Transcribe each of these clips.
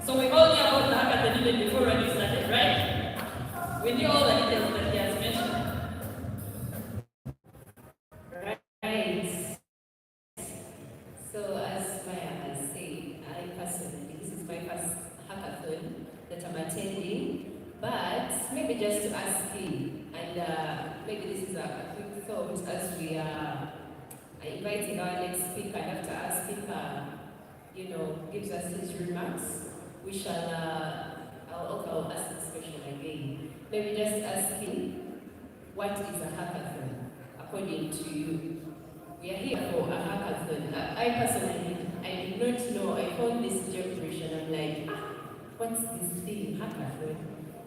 So we all knew about the hackathon even before we started, right? We knew all the details that he has mentioned. Right. So as Maya has said, I personally, this is my first hackathon that I'm attending, but maybe just to ask him, and maybe this is a quick thought as we are inviting our next speaker, and after our speaker, gives us his remarks, we shall, I'll ask this question again. Maybe just asking, what is a hackathon, according to you? We are here for a hackathon. I personally, I did not know. I found this gibberish and I'm like, what's this thing, hackathon?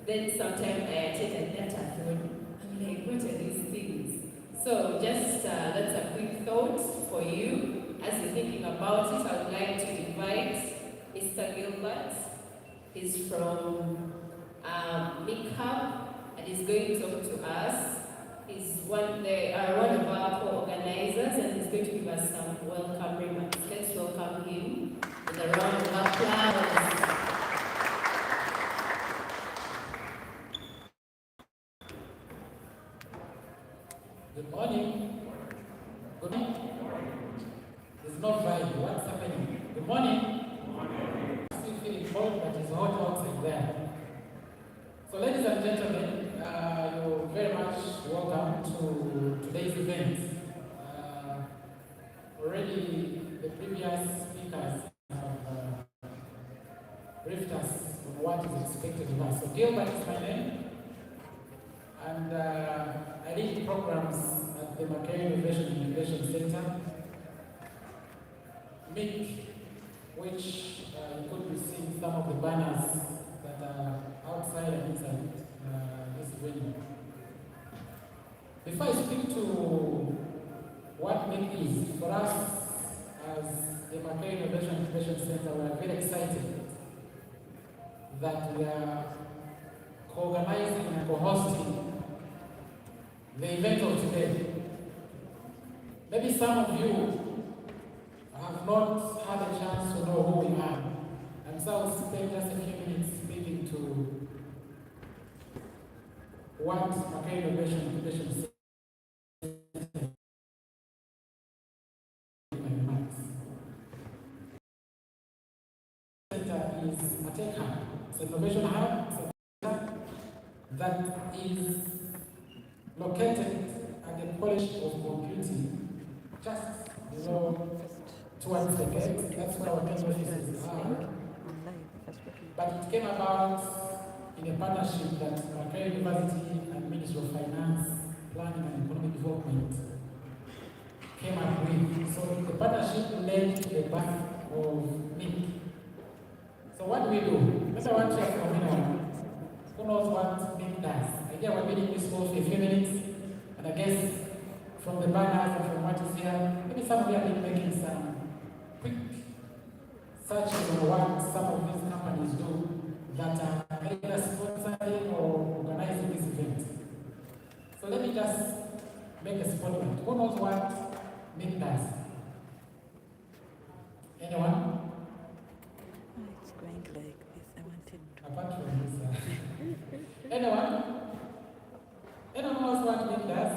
Then sometimes I attend a datathon. I'm like, what are these things? So just that's a quick thought for you. As you're thinking about it, I would like to invite Mr. Gilbert. He's from Makeup and he's going to talk to us. They are one of our co-organizers and he's going to give us some welcome remarks. Let's welcome him with a round of applause. Good morning. Good morning. There's no vibe. What's happening? Good morning. Still feeling cold, but it's hot outside there. So, ladies and gentlemen, you're very much welcome to today's event. Already, the previous speakers have briefed us on what is expected of us. So, Gilbert is my name, and I lead programs at the Makerere Innovation Center, MIC, which you could be seeing some of the banners that are outside and inside this venue. Before I speak to what MIC is, for us as the Makerere Innovation Center, we are very excited that we are co-organizing and co-hosting the event of today. Maybe some of you have not had a chance to know who we are, and so I'll spend just a few minutes speaking to what Makerere Innovation Center is a tech hub. It's an innovation hub. It's a hub that is located at the College of Computing, just towards the gate. That's where our main offices are. But it came about in a partnership that Makerere University and Ministry of Finance, Planning and Economic Development came up with. So the partnership led to the birth of MIC. So what do we do? Maybe I want to hear from anyone who knows what MIC does. Again, we're meeting this for a few minutes, and I guess from the banners and from what is here, maybe some of you have been making some quick searches on what some of these companies do that are either sponsoring or organizing this event. So let me just make a spotlight. Who knows what MIC does? Anyone? It's going like this. I wanted to. Apart from this, anyone? Anyone knows what MIC does?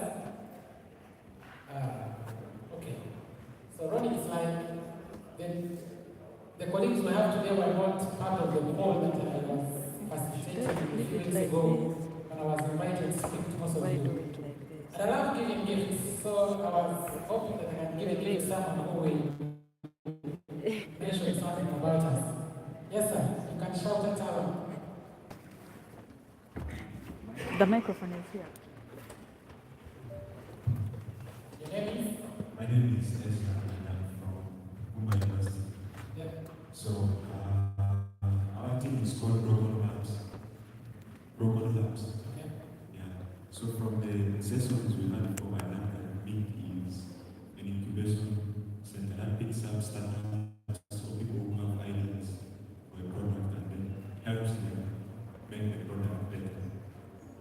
Okay. So Ronnie is like, the colleagues we have today were not part of the call that I was facilitating a few weeks ago when I was invited to speak to most of you. And I love giving gifts, so I was hoping that I can give a gift to someone who will mention something about us. Yes, sir. You can shout it out. The microphone is here. Your name is? My name is Ezra and I'm from Uganda University. Yeah. So our team is called Rogon Labs. Rogon Labs. Yeah. Yeah. So from the sessions we had for my lab, MIC is an incubation center that picks up startups or people who have ideas for a product and then helps them make the product better.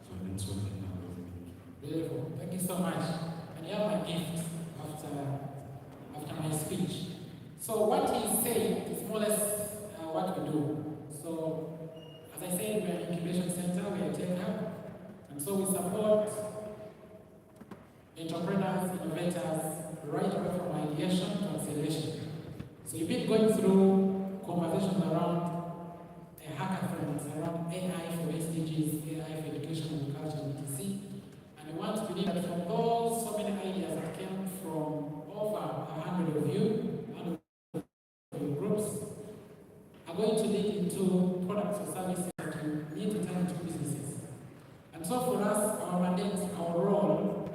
So that's what I know of MIC. Beautiful. Thank you so much. And you have my gift after my speech. So what he said is more or less what we do. So to me that from those so many ideas that came from over 100 of you, 100 of your groups, are going to lead into products or services that you need to turn into businesses. And so for us, our mandate, our role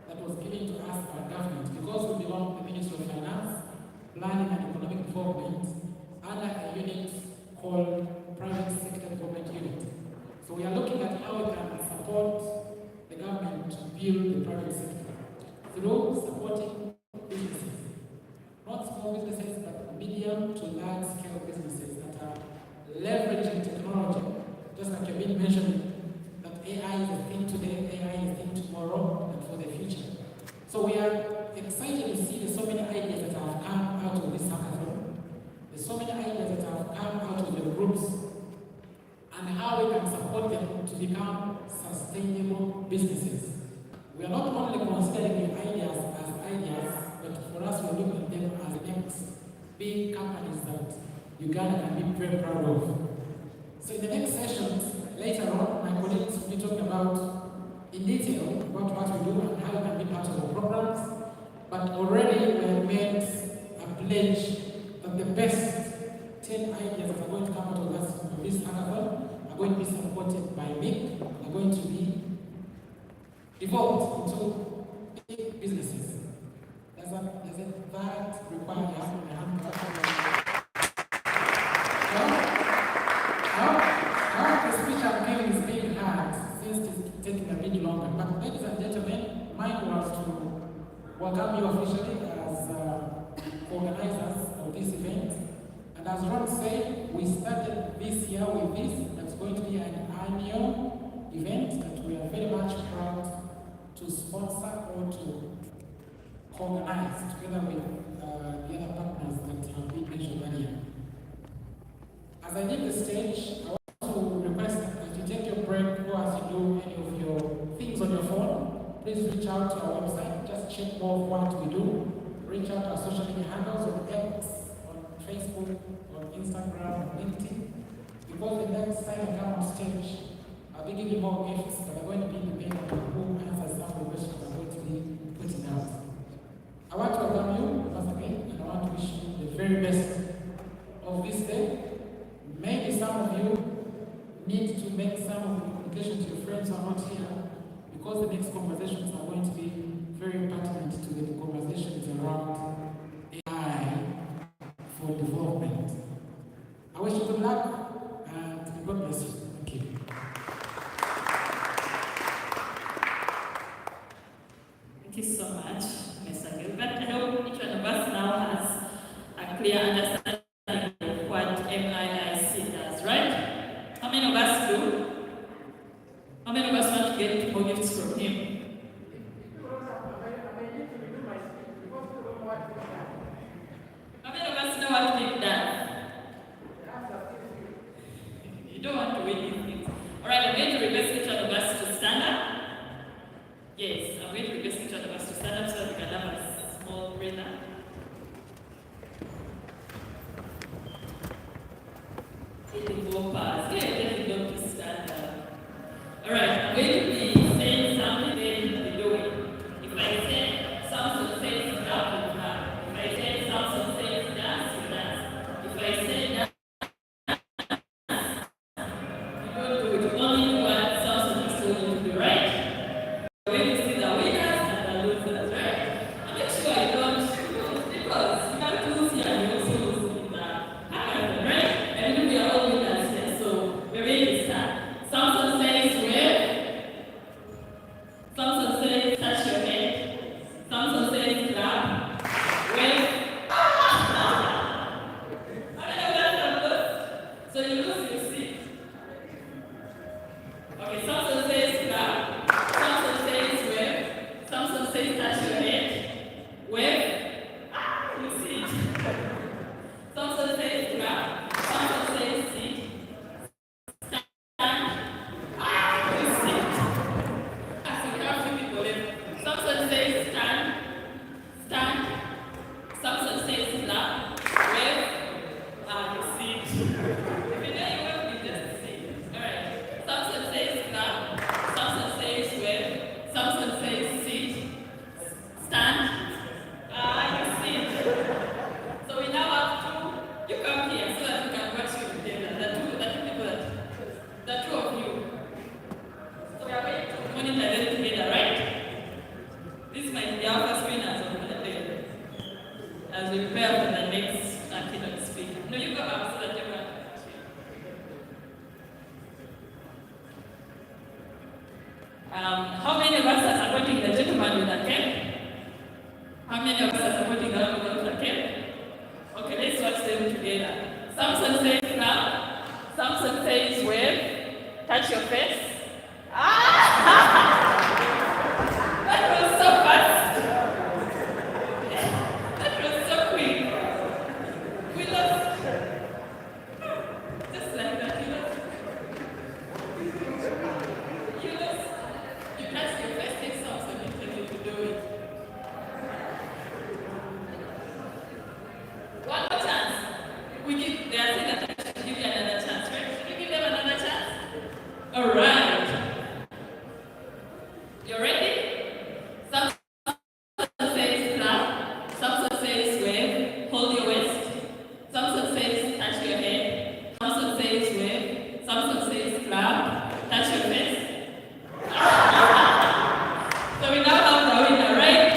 that was given to us by government, because we belong to the Ministry of Finance, Planning and Economic Development, under a unit called Private Sector Development Unit. So we are looking at how we can support the government to build the private sector through supporting businesses, not small businesses, but medium to large scale businesses that are leveraging technology, just like you've been mentioning, that AI is a thing today, AI is a thing tomorrow, and for the future. So we are excited to see there's so many ideas that have come out of this hackathon. There's so many ideas that have come out of the groups, and how we can support them to become sustainable businesses. We are not only considering the ideas as ideas, but for us we're looking at them as next big companies that Uganda can be very proud of. So in the next sessions, later on, my colleagues will be talking about, in detail, about what we do and how we can be part of the programs. But already we have made a pledge that the best 10 ideas that are going to come out of this hackathon are going to be supported by MIC, are going to be developed into big businesses. Does that require a hand? Now the speech I'm giving is being hard since it's taking a bit longer. But ladies and gentlemen, mine was to welcome you officially as organizers of this event. And as Ron said, we started this year with this. That's going to be an annual event that we are very much proud to sponsor or to organize together with the other partners that have been mentioned earlier. As I leave the stage, I want to request that you take your break or as you do any of your things on your phone, please reach out to our website, just check more of what we do. Reach out to our social media handles on X, on Facebook, on Instagram, on LinkedIn. Because the next time I come on stage, I'll be giving more gifts, but I'm going to be depending on who answers some of the questions I'm going to be putting out. I want to welcome you once again, and I want to wish you the very best of this day. Maybe some of you need to make some of the communication to your friends who are not here, because the next conversations are going to be very pertinent to the conversations around AI for development. I wish you good luck, and God bless you. Thank you. Thank you so much, Mr. Gilbert. I hope each one of us now has a clear understanding of what MIIC does, right? How many of us do? How many of us want to get more gifts from him? How many of us know what he does? You don't want to win these things. Alright, I'm going to request each one of us to stand up. Yes, I'm going to request each one of us to stand up so that we can have a small breather. Taking more pass. Yeah, definitely don't to stand up. Alright, I'm going to be saying something, then you'll be doing. If I say Samson says clap, you clap. If I say Samson says dance, you dance. If I say dance, you don't do it. You only do what Samson is told you to do, right? We're going to see the winners and the losers, right? And make sure you don't, because you have to lose here and you also lose in the hackathon, right? And we are all winners here, so No, you go up so that you can. How many of us are supporting the gentleman with the cape? How many of us are supporting the woman with the cape? Okay, let's watch them together. Samson says now. Samson says wave. Touch your face. That was so fast. That was so quick. We lost. Just like that, you lost. You lost. You touched your face, take Samson and tell you to do it. One more chance. They are saying that I should give you another chance, right? Should we give them another chance? All right. You ready? Samson says clap. Samson says wave. Hold your waist. Samson says touch your head. Samson says wave. Samson says clap. Touch your face. So we now have the winner, right?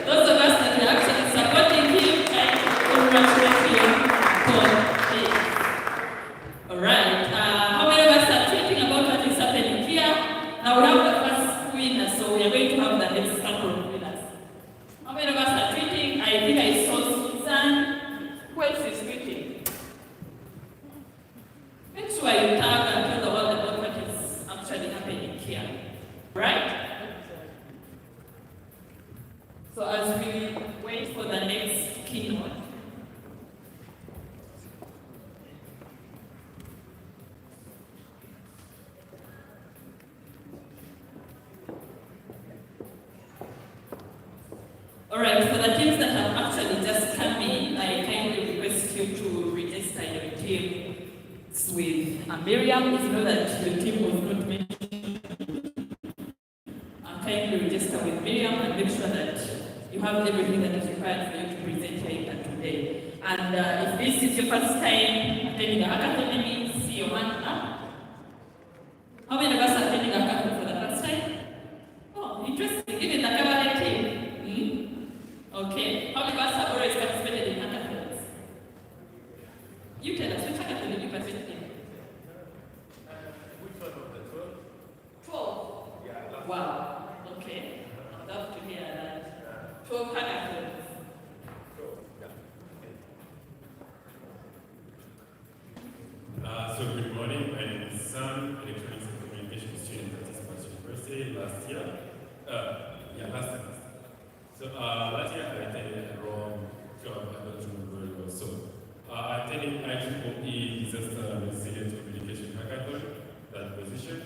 Those of us that are actually supporting him, I congratulate you for this. All right. How many of us are thinking about what is happening here? Now we have the first winner, so we are going to have the next couple of winners. How many of us are tweeting? I think I saw Susan. Who else is tweeting? Make sure you tag and tell the world about what is actually happening here. Right? So as we wait for the next keynote, all right, for the teams that have actually just come in, I kindly request you to register your teams with Miriam. If you know that your team was not mentioned, kindly register with Miriam and make sure that you have everything that is required for you to present here today. And if this is your first time attending a hackathon, let me see your hand up. How many of us are attending a hackathon for the first time? Oh, interesting. Even the Makerere team. Okay. How many of us have already participated in hackathons? You tell us, which hackathon did you participate in? Which one of the 12? 12. Yeah. Wow. Okay. I'd love to hear that. 12 hackathons. So good morning, my name is Sam, electronics and communication student at Eastern University last year. Last year. So last year I attended around 12, I don't remember very well. So I attended IEEE Disaster Resilient Communication Hackathon, that position.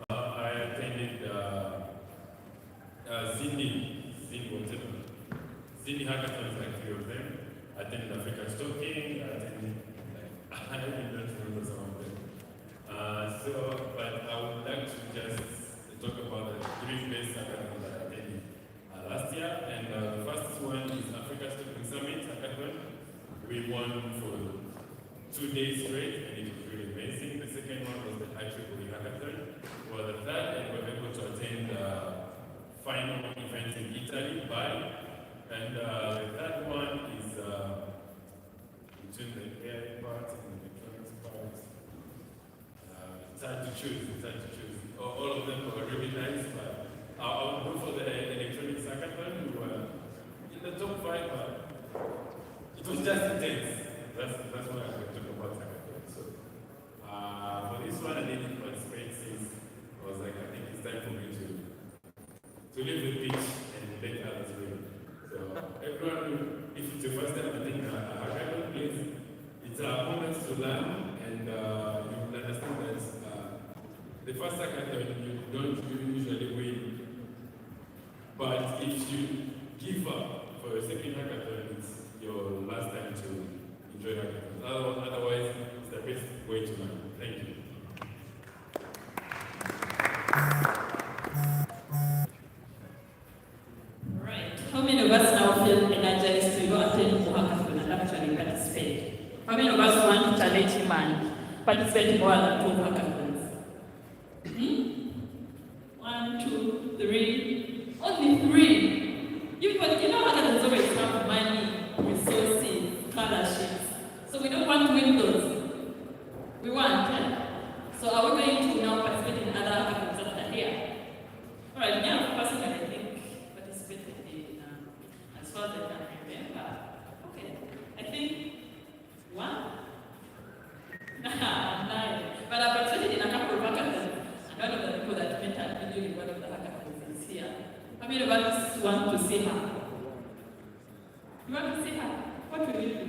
I attended Zindi hackathons, like 3 of them. I attended African Talking, I attended, I don't remember some of them. But I would like to just talk about the 3 best hackathons that I attended last year. And the first one is Africa Talking Summit hackathon. We won for 2 days straight, and it was really amazing. The second one was the IEEE hackathon. For the third, and we were able to attend the final event in Italy, Bali. And the third one is between the AI part and the electronics part. It's hard to choose. All of them were really nice, but I would go for the electronics hackathon. We were in the top 5, but it was just intense. That's what I'm going to talk about hackathon. So for this one, I didn't participate since I was like, I think it's time for me to leave the pitch and let others win. So everyone, if it's your first time attending a hackathon, please, it's a moment to learn, and you will understand that the first hackathon you don't usually win. But if you give up for your second hackathon, it's your last time to enjoy hackathons. Otherwise, it's the best way to learn. Thank you. Right. How many of us now feel energized to go attend the hackathon and actually participate? How many of us want to challenge him and participate in more than 2 hackathons? 1, 2, 3. Only 3. You know hackathons always have money, resources, scholarships. So we don't want How many of us want to see her? You want to see her? What will you do?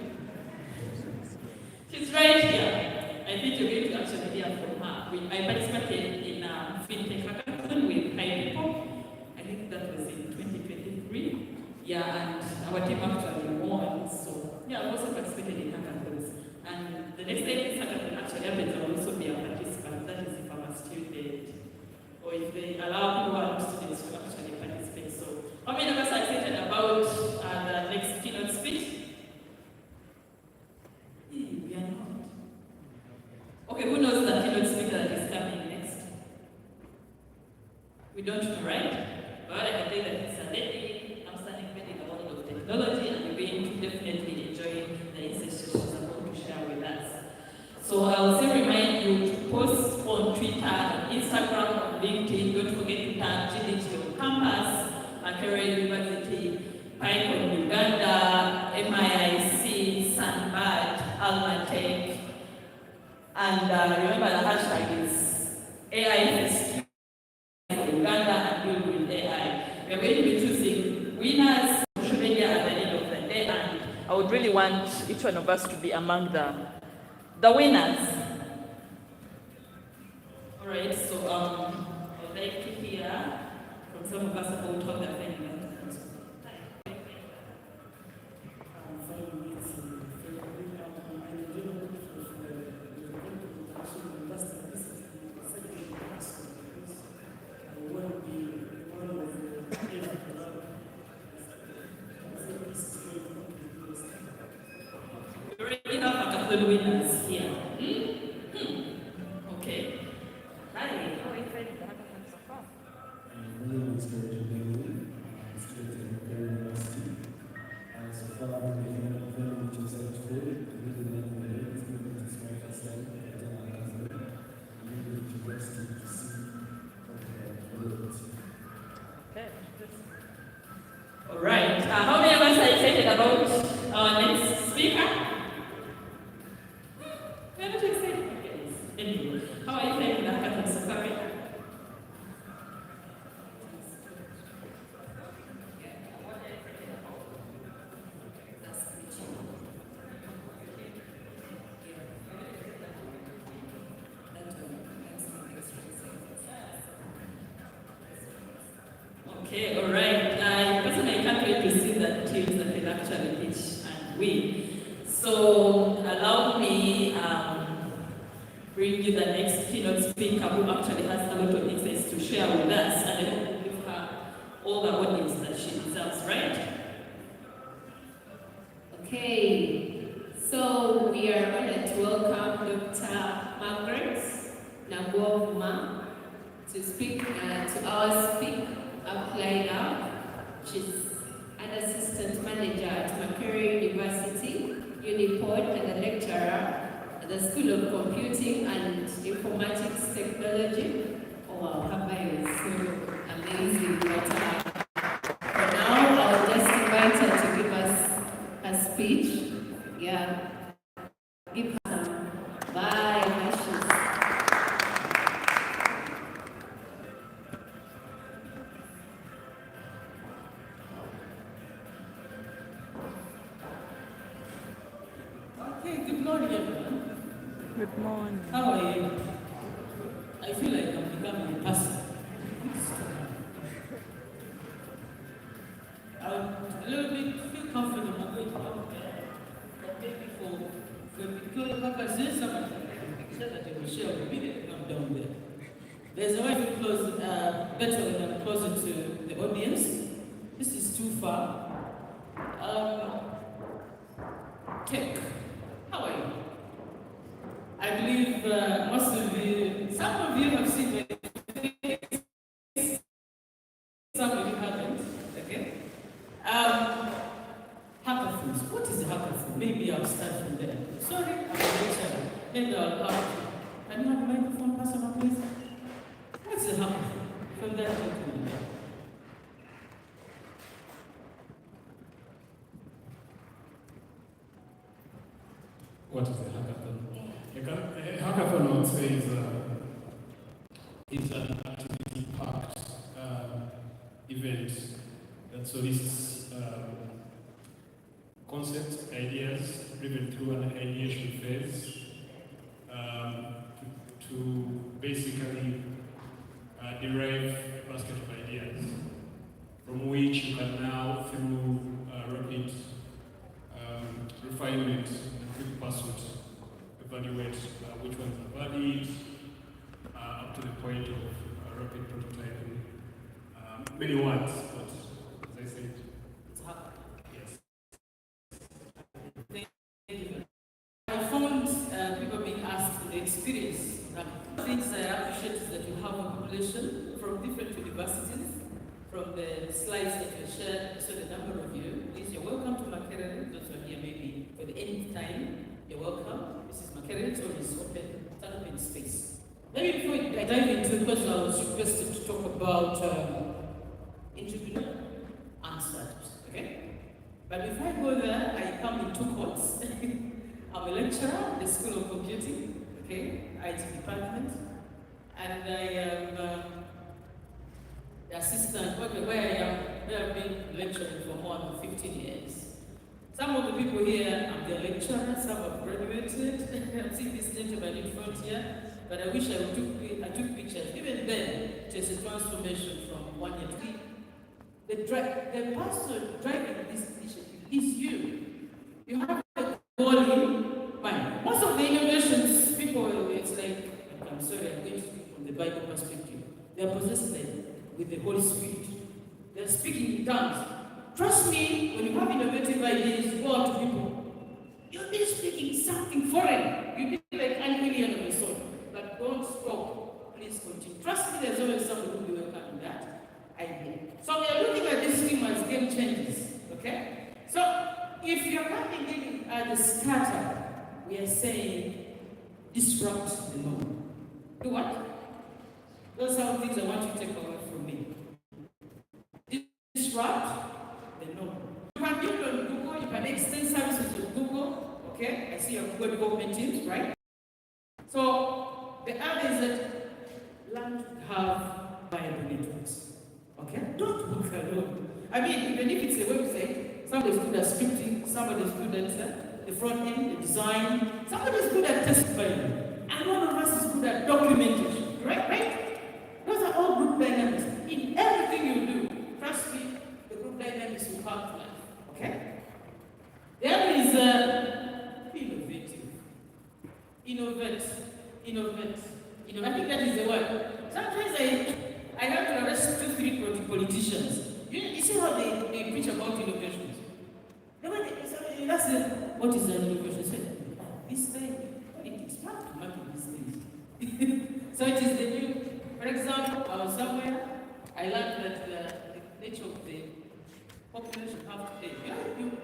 She's right here. I think you're going to actually hear from her. I participated in a FinTech hackathon with 5 people. I think that was in 2023. Yeah, and our team actually won. So, yeah, I've also participated in hackathons. And the next time this hackathon actually happens, I will also be a participant. That is if I'm a student. Or if they allow people who are students to actually participate. So, how many of us are excited about the next keynote speech? We are not. Okay, who knows the keynote speaker that is coming next? We don't know, right? But I can tell you that it's a lady, outstanding in the world of technology, and we're going to definitely enjoy the insights she's about to share with us. So I'll also remind you to post on Twitter, on Instagram, on LinkedIn. Don't forget to tag GDG on campus, Makerere University, PyCon Uganda, MIIC, Sunbird, Almatech, and remember the hashtag is AI Uganda and Build with AI. We are going to be choosing winners on social media at the end of the day, and I would really want each one of us to be among the winners. All right, so I would like to hear from some of us about how they're finding it. We already have a couple of winners here. Okay. Hi, how are you finding the hackathon so far? My name is Good Hackathon. I'm student at Makerere University. So far, I've been very much excited today. I really like my day. It's going to be my first time at a hackathon. I'm really interested to see what the world. Okay. All right. How many of us are excited about our next speaker? We're not excited. Anyway, how are you finding the hackathon so far? Okay, all right. I personally can't wait to see the teams that will actually pitch and win. So allow me bring you the next keynote speaker who actually has a lot of insights to share with us, and I hope give her all the audience that she deserves, right? Okay, so we are honored to welcome Dr. Margaret Nagwovuma to speak to our Speak Up lineup. She's an assistant manager at Makerere University, Unipod, and a lecturer at the School of Computing and Informatics Technology. Oh wow, her bio is so amazing. But for now, I'll just invite her to give us a speech. Yeah, give her some wishes. Okay, good morning, everyone. Good morning. How are you? I feel like I'm becoming a pastor. I'm a little bit feel confident I'm going up there. But maybe because like I said, somebody said that they will share with me that come down there. There's a way to close better when I'm closer to the audience. This is too far. Tech. How are you? I believe most of you, some of you have seen my face, some of you haven't, okay? Hackathons. What is a hackathon? Maybe I'll start from there. Sorry, I'm very shy. Maybe I'll have to. Can you have a microphone, Pastor, please? What's a hackathon? From there, What is a hackathon? A hackathon, I would say, is an activity packed event that solicits concepts, ideas, driven through an ideation phase to basically derive a basket of ideas from which you can now, through rapid refinement and quick pursuit, evaluate which ones are valid up to the point of rapid prototyping. Many words, but as I said, It's hard. yes. I found people being asked the experience. Things I appreciate is that you have a population from different universities. From the slides that you shared, so the number of you, please, you're welcome to Makerere. Those who are here maybe for the end time, you're welcome. This is Makerere, so it's open, it's an open space. Maybe before I dive into it, because I was requested to talk about entrepreneur and startups, okay? But before I go there, I come in two courts. I'm a lecturer at the School of Computing, okay, IT department, and I am the assistant, where I've been lecturing for more than 15 years. Some of the people here, I'm their lecturer, some have graduated. I've seen this gentleman in front here, but I wish I took pictures. Even then, it was a transformation from 1 year to 3. The person driving this initiative is you. You have a goal in mind. Most of the innovations, people, it's like, I'm sorry, I'm going to speak from the Bible perspective. They are possessed with the Holy Spirit. They're speaking in tongues. Trust me, when you have innovative ideas, you go out to people. You'll be speaking something foreign. You'll be like an alien of the soul. But don't stop. Please continue. Trust me, there's always someone who will be welcoming that idea. So we are looking at this theme as game changers. Okay? So if you're coming in at the startup, we are saying disrupt the norm. Do what? Those are the things I want you to take away from me. Disrupt the norm. You can build on Google, you can extend services to Google. Okay? I see your Google development teams, right? So the other is that learn to have viable networks. Okay? Don't work alone. I mean, even if it's a website, somebody's good at scripting, somebody's good at the front end, the design, somebody's good at testifying, and one of us is good at documentation. Right? Those are all group dynamics. In everything you do, trust me, the group dynamics will come to life. Okay? The other is innovative. Innovate. I think that is the word. Sometimes I have to arrest 2-3 politicians. You see how they preach about innovations. They ask what is an innovation? Say, this thing, politics, not to market these things. So it is the new. For example, I was somewhere, I learned that the nature of the population have today.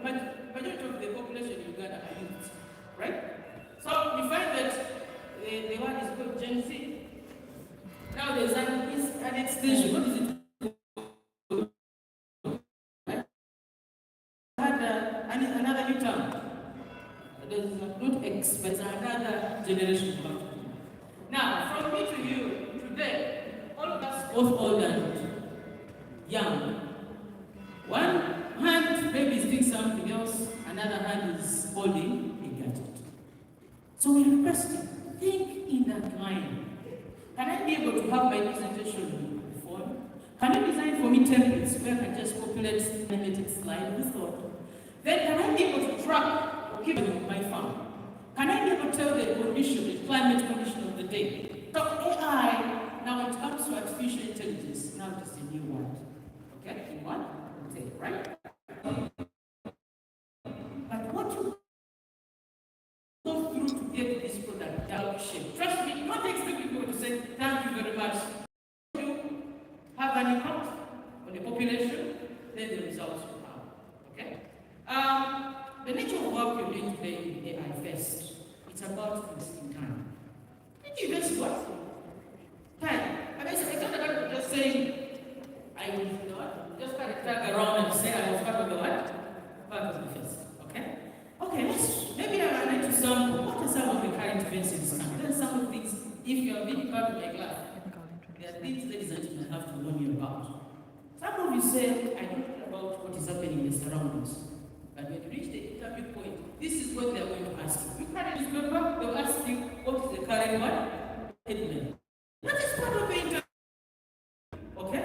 Majority of the population in Uganda are youth, right? So we find that the one is called Gen Z. Now there's an extension. What is it? Another new term. There's not X, but it's another generation. Now, from me to you, today, all of us, both old and young, one hand maybe is doing something else, another hand is holding a gadget. So we request you, think in that line. Can I be able to have my presentation on the phone? Can you design for me templates where I can just populate animated slide with thought? Then can I be able to track or keep my farm? Can I be able to tell the condition, the climate condition of the day? So AI, now when it comes to artificial intelligence, now it is a new word. Okay? In one? Okay, right? But what you go through to get this product down shape. Trust me, don't expect people to say, thank you very much. You have an impact on the population, then the results will come. Okay? The nature of work you're doing today in AI first, it's about investing time. Did you invest what? Time. I mean, it's not about just saying, I will not, just kind of tag around and say I was part of the what? Part of the first. Okay? Okay, maybe I need to sample what are some of the current events in this country. Then some of the things, if you are being part of my class, there are things, ladies and gentlemen, I have to warn you about. Some of you say, I don't care about what is happening in the surroundings. But when you reach the interview point, this is what they are going to ask you. You can't newspaper, they'll ask you, what is the current one? Headline. That is part of the interview. Okay?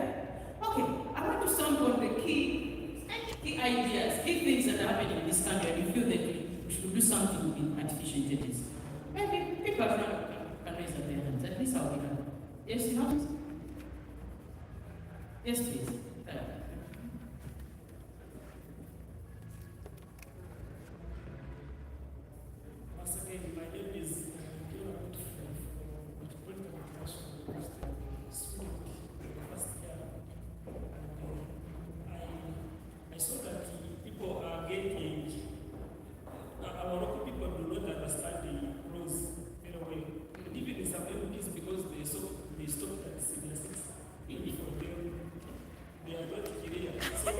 Okay, I want to sound on the key ideas, key things that are happening in this country, and you feel that we should do something in artificial intelligence. Maybe people can raise their hands. At least I'll be happy. Yes, you have? Yes, please. Once again, my name is I saw that people are getting, our local people do not understand the rules in a way. And even in some languages, because they stopped at senior six, even for them, they are not clear. So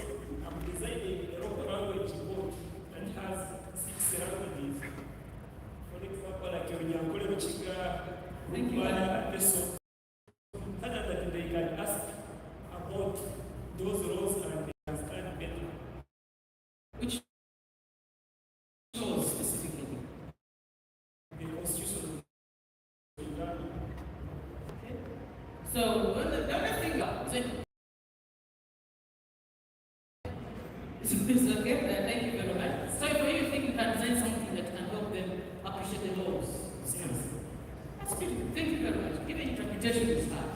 I'm designing a local language board that has 6 languages. For example, like Onyankole, Chiga, Rumbala, and so other that they can ask about those roles and they understand better. Which shows specifically? The Constitution of Uganda. Okay. So, the other thing is okay, thank you very much. So, if you think you can design something that can help them appreciate the laws, that's good. Thank you very much. Even interpretation is hard.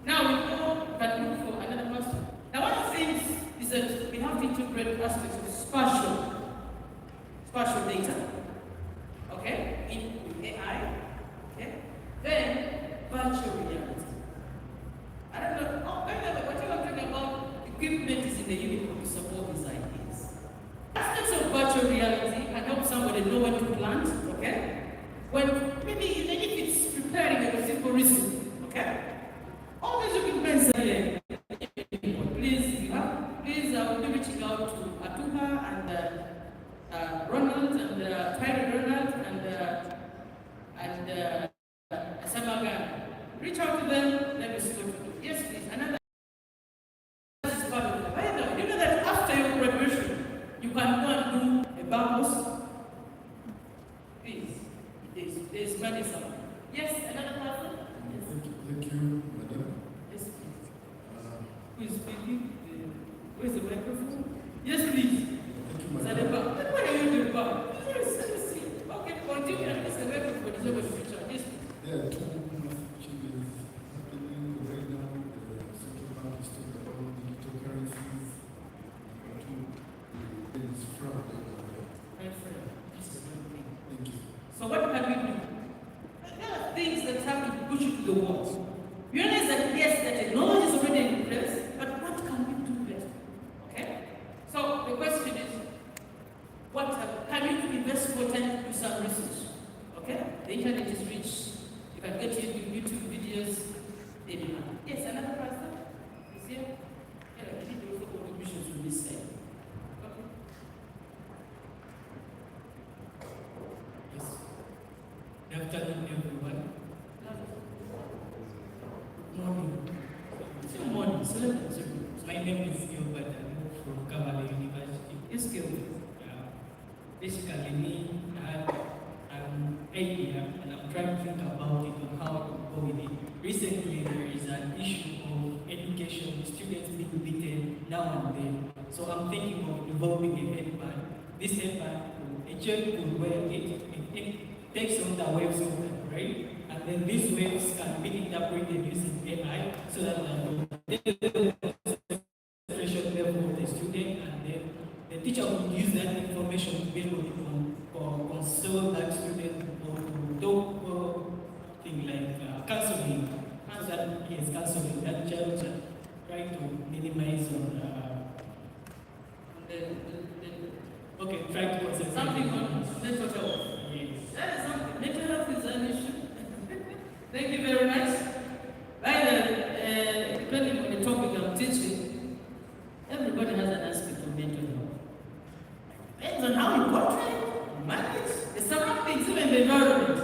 Now, we know that look for another person. Now, one of the things is that we have to integrate aspects of spatial data, okay, in AI, okay, then virtual reality. I don't know, whatever I'm talking about, equipment is in the uniform to support these ideas. Aspects of virtual reality can help somebody know when to plant, okay, when maybe even if it's preparing a simple recipe, okay, all these equipments are here. Please, I will be reaching out to Atuha and Ronald and Tyree Ronald and Samaga. Reach out to them, let me see what to do. Yes, please. Another is part of it. By the way, you know that after your graduation, you can go and do a bachelor's? Please, there's money somewhere. Yes, another person? Yes. Thank you, madam. Yes, please. Who is speaking? Where's the microphone? Yes, please. Thank you, Is madam. that a bar? What are you doing, bar? Yes, okay, continue. It's the microphone. It's over the future. Yes, please. There are two changes happening right now. The central bank is talking about digital currencies. There is fraud. My friend, this is one thing. Thank you. So what can we do? There are things that have to push you to the wall. You realize that yes, the technology is already in place, but what can we do better? Okay? So the question is, can you invest more time to do some research? Okay? The internet is rich. You can get YouTube videos. Yes, another person is here. Yeah, I need also contributions from this side. Okay. Yes. Good afternoon, everyone. Morning. Good morning. So let us do. My name is Gilbert. I'm from Kavala University. Yes, Gilbert. Basically, I'm 8 years and I'm trying to think about it on how to go with it. Recently, there is an issue of education, students being beaten now and then. So I'm thinking of developing a headband. This headband, a child could wear it, it takes on the waves of the brain, and then these waves can be interpreted using AI so that the concentration level of the student, and then the teacher will use that information to be able to console that student or to talk thing like counseling. So that he is counseling that child, trying to minimize okay, trying to concentrate Something on mental health. Yes. That is something. Mental health is an issue. Thank you very much. Depending on the topic I'm teaching, everybody has an aspect of mental health. Depends on how you portray it, manage the surroundings, even the environment.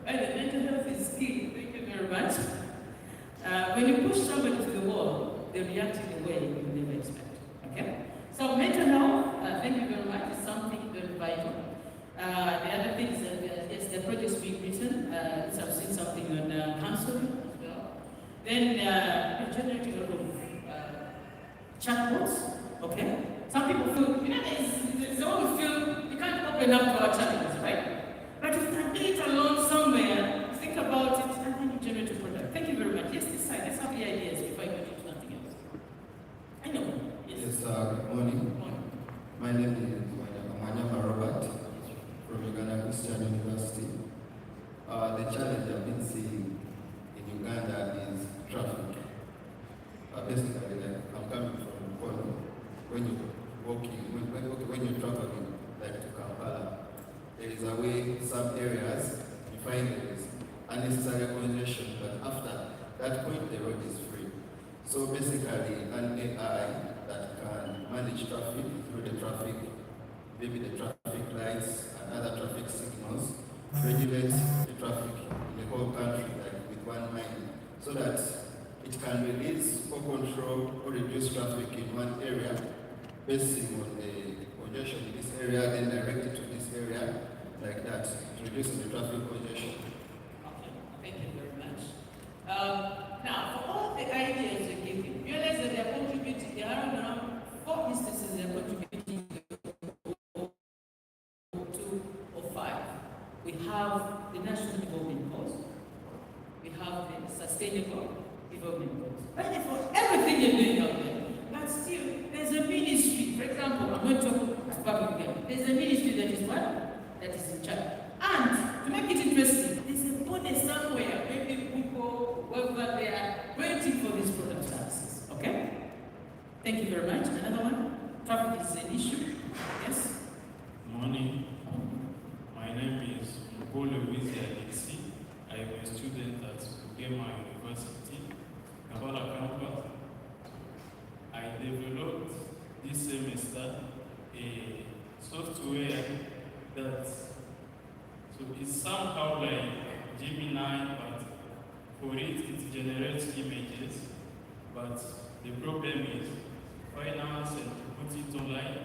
The mental health is key. Thank you very much. When you push somebody to the wall, they react in a way you never the challenge I've been seeing in Uganda is traffic. Basically, like, I'm coming from Kono. When you're walking, when you're traveling, like to Kampala, there is a way, some areas, you find there is unnecessary congestion, but after that point, the road is free. So basically, an AI that can manage traffic through the traffic, maybe the traffic lights and other traffic signals, regulates the traffic in the whole country, like with one mind, so that it can release or control or reduce traffic in one area, basing on the congestion in this area, then direct it to this area, like that, reducing the traffic congestion. Okay, thank you very much. Now, for all the ideas you're giving, realize that they are contributing, there are around 4 instances they are contributing to 2 or 5. We have the National Development Goals, we have the Sustainable Development Goals. Right, for everything you're doing out there, but still, there's a ministry, for example, I'm not talking as public again, there's a ministry that is what? That is in charge. And to make it interesting, there's a body somewhere, maybe people, whoever they are, waiting for these product services. Okay? Thank you very much. Another one? Traffic is an issue. Yes? Morning. My name is Mpolo Wizi Alexi. I am a student at Uganda University, Kampala campus. I developed this semester a software that, so it's somehow like Gemini, but for it generates images. But the problem is finance and to put it online,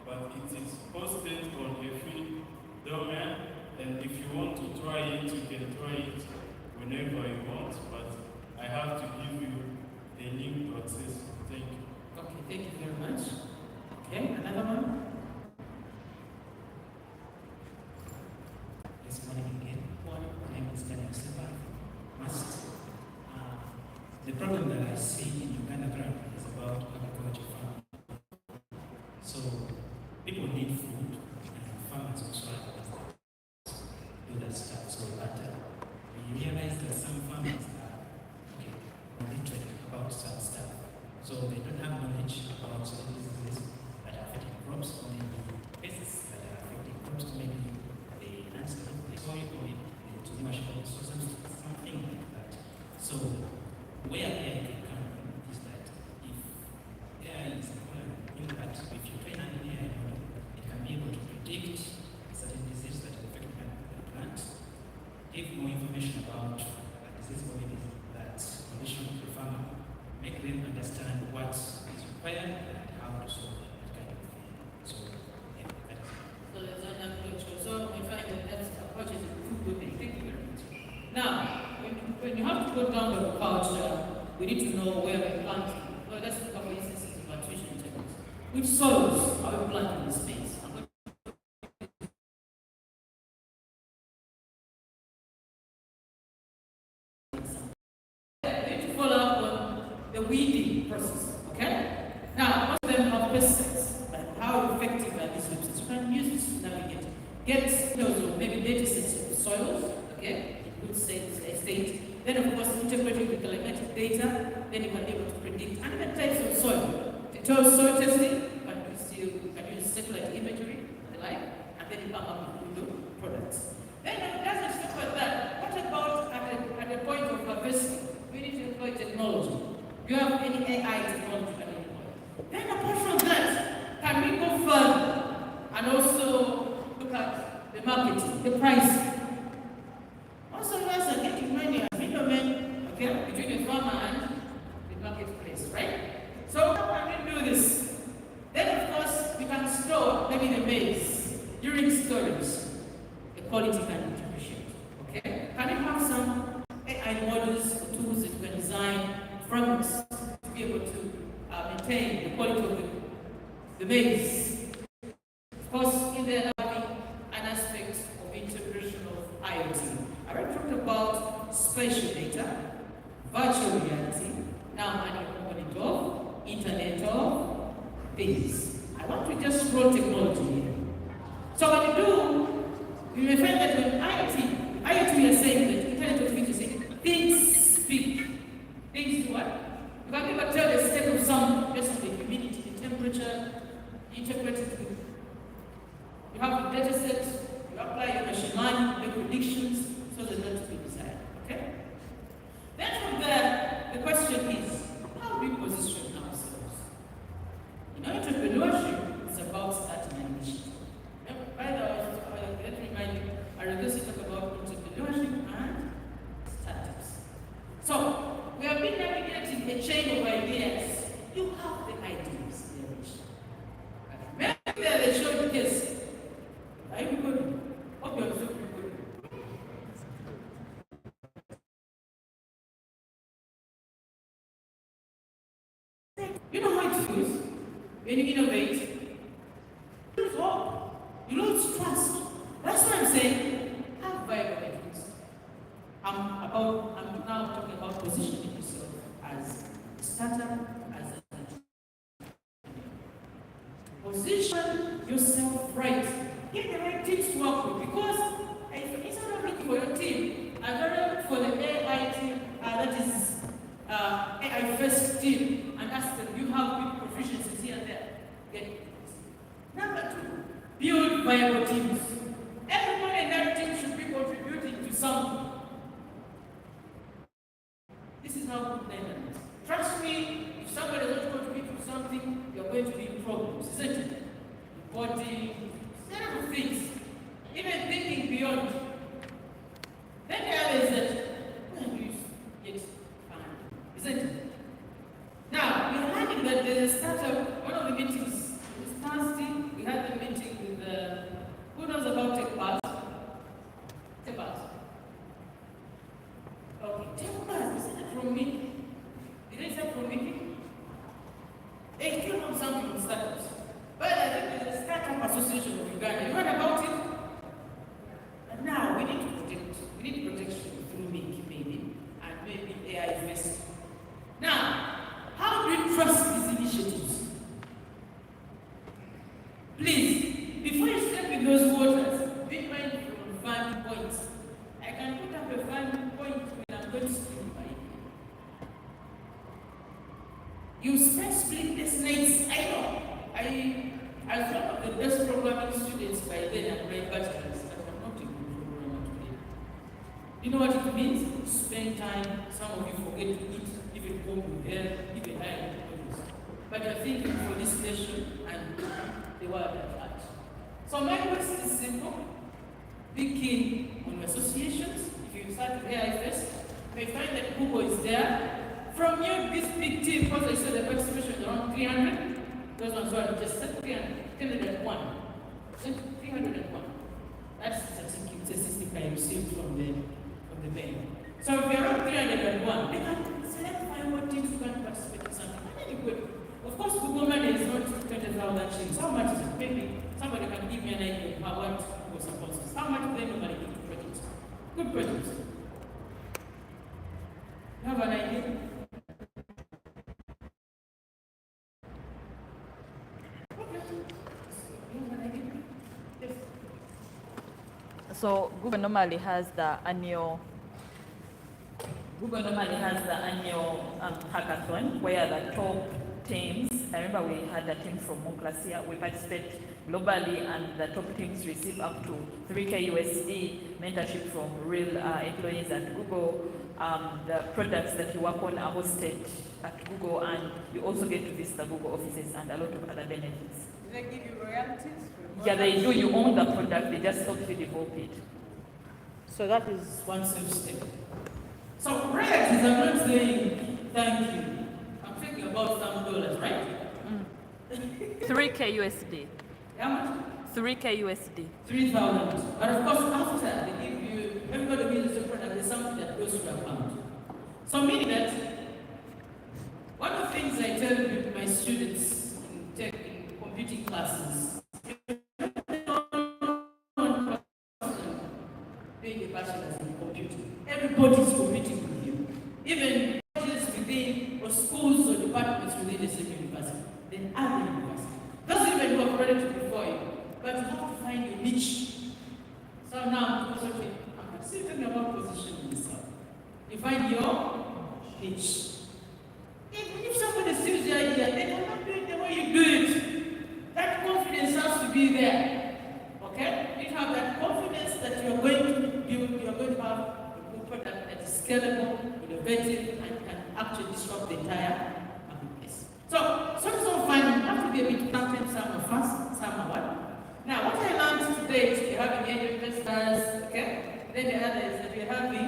but it is hosted on a free domain, and if you want to try it, you can try it whenever you want, but I have to give you a link to access. Thank you. Okay, thank you very much. Okay, another one? This morning again. My name is Daniel Silva. The problem that I see in Uganda currently is about agriculture farming. So people need food, and farmers also have to do that stuff. So that we realize that some farmers are illiterate about some stuff. So they don't have knowledge about some diseases that are affecting crops, or maybe pests that are affecting crops, maybe the landscape, the soil, or to something like that. So where AI can come in is that if AI is impact, if you train an AI model, it can be able to predict certain diseases that affect the plant, give more information about a disease or maybe that condition to the farmer, make them understand what is required and how to solve that kind of thing. So, yeah, that is it. So let's not agriculture. So we find that that's approach is a good thing. Thank you very much. Now, when you have to go down to agriculture, we need to know where we're planting. Well, let's look at for instance of nutrition techniques. Which soils are we planting in this space? We need to follow up on the weeding process. Okay? Now, most of them have pesticides, but how effective are these pesticides? You can use this to navigate. Get those maybe data sets of soils, okay? Good state. Then of course integrating with climatic data, then you can be able to predict other types of soil. To soil testing, but you can use satellite imagery and the like, and then you come up with new products. Then it doesn't stop at that. What about at the point of harvesting? We need to employ technology. Do you have any AI technology at any point? Then apart from that, can we go further and also look at the marketing, the pricing? Most of us are getting money as middlemen, okay, between the farmer and the marketplace, right? So how can we do this? Then of course we can store maybe the maize during storage. The quality can depreciate. Okay? Can you have some AI models or tools that you can design frameworks to be able to maintain the quality of the maize? Of course, in there having an aspect of integration of IoT. I already talked about spatial data, virtual reality, now an component of Internet of Things. I want to just roll technology here. So what you do, you may find that with IoT we are saying You know how it feels when you innovate. You lose hope. You lose trust. That's why I'm saying, have viable ideas. I'm now talking about positioning yourself as a startup, as a position yourself right. Get the right teams to work with, because instead of looking for your team, I'd rather look for the AI team that is AI first team and ask them, you have big proficiencies here and there. Get it. Number two, build viable teams. Everyone in that team should be contributing to something. This is how good dynamics. Trust me, if somebody is not contributing to something, you're going to be in problems, isn't it? Reporting, several things, even thinking beyond. Then the other is that, when you get fine, isn't it? Now, we're finding that there's a startup, one of the meetings, this Thursday, we had the meeting with who knows about TechBuzz? TechBuzz. Okay, TechBuzz, is it from me? Did they say from me? They came up something from startups. But I think there's a Startup Association of Uganda. You heard about it? And now we need to protect. We need protection through maybe, and maybe AI first. Now, how do we trust these initiatives? Please, before you step in those waters, be mindful of funding points. I can put up a funding point when I'm going to spend my year. You spend sleepless nights. I know. I was one of the best programming students by then at my bachelor's, but I'm not a good programmer today. You know what it means? Spend time. Some of you forget to eat, even comb your hair, even iron clothes. But you're thinking for this nation and the world at large. So my question is simple. Be keen on your associations. If you start with AI first, you may find that Google is there. From you, this big team, because I said the participation is around 300. Those ones were just 301. 301. That's the statistic I received from the bank. So if you're around 301, you can select what teams you can participate in something. Really good. Of course, Google money is not 20,000 shillings. How much is it? Maybe somebody can give me an idea of what Google supports. How much do they normally give to projects? Good projects. You have an idea? So Google normally has the annual hackathon where the top teams, I remember we had a team from Monclasia, we participate globally and the top teams receive up to 3K USD mentorship from real employees at Google. The products that you work on are hosted at Google and you also get to visit the Google offices and a lot of other benefits. Do they give you royalties? Yeah, they do. You own the product, they just help you develop it. So that is one safe step. So royalties, I'm not saying thank you. I'm thinking about some dollars, right? 3K USD. How much? 3K USD. 3,000. But of course, after they give you, everybody builds a product, there's something that goes to your account. So meaning that, one of the things I tell my students in tech, in computing classes, being a bachelor's in computing, everybody's competing with you. Even colleges within, or schools or departments within the same university, then other university. Doesn't even go accredited before you, but you have to find your niche. So now, I'm still talking about positioning yourself. You find your niche. If somebody steals the idea, then I'm not doing the way you do it. That confidence has to be there. Okay? You have that confidence that you're going to build, you're going to have a good product that is scalable, innovative, and can actually disrupt the entire marketplace. So, sources of funding have to be a bit counted, some are fast, some are what? Now, what I learned today is we're having angel investors, okay? Then the other is that we're having,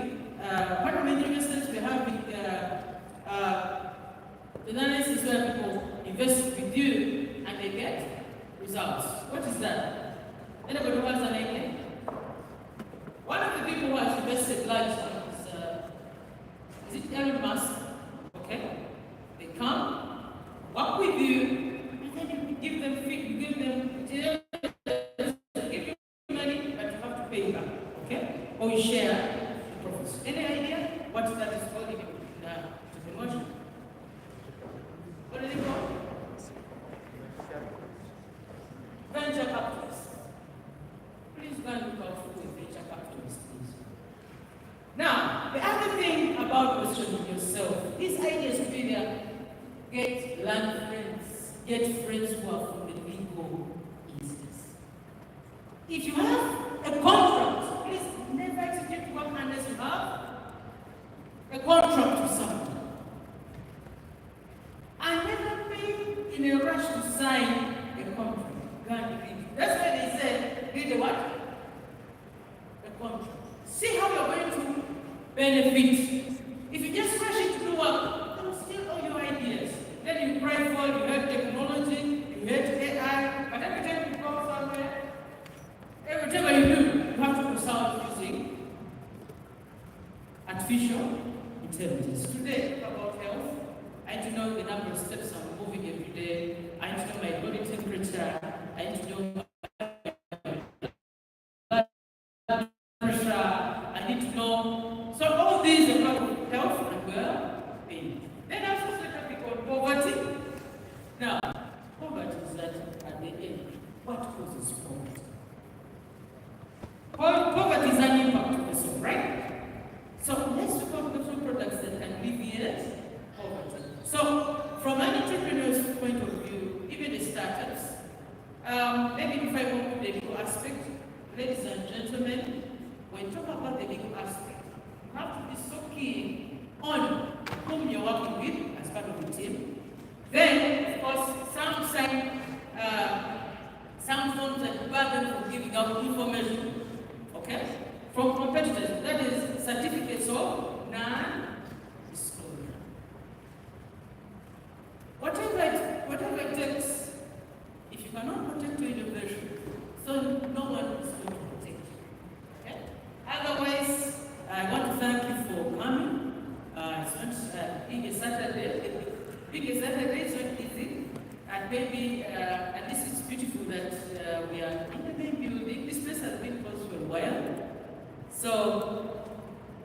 part of angel investors, we're having the analysis where people invest with you and they get results. What is that? Anybody who has an idea? One of the people who has invested large is it Elon Musk? Okay? They come, work the other thing about questioning yourself, these ideas really learn friends, get friends who are from the legal business. If you have a contract, please never execute work unless you have a contract with someone. And never be in a rush to sign a contract. Go and read it. That's why they say, read the what? A contract. See how you're going to benefit. If you just rush it to do work, they will steal all your ideas. Then you cry for, you have technology, you have AI, but every time you go somewhere, whatever you do, you have to consult using artificial intelligence. Today, about health, I need to know the number of steps I'm moving every day. I need to know my body temperature. I need to know my blood pressure. I need to know. So all these are part of health and well-being. Then I also say something called poverty. Now, poverty is that at the end, what causes poverty? Poverty is an impact of the soul, right? So let's talk about the food products that can alleviate poverty. So from an entrepreneur's point of view, even the startups, maybe if I go to the legal aspect, ladies and gentlemen, when you talk about the legal aspect, you have to be so keen on whom you're working with as part of the team. Then, of course, some firms are burdened for giving out information, okay, from competitors. That is certificates of non-disclosure. Whatever it takes, if you cannot protect your innovation, so no one is going to protect you. Okay? Otherwise, I want to thank you for coming. Being a Saturday, is not easy, and maybe, and this is beautiful that we are in the main building. This place has been closed for a while, so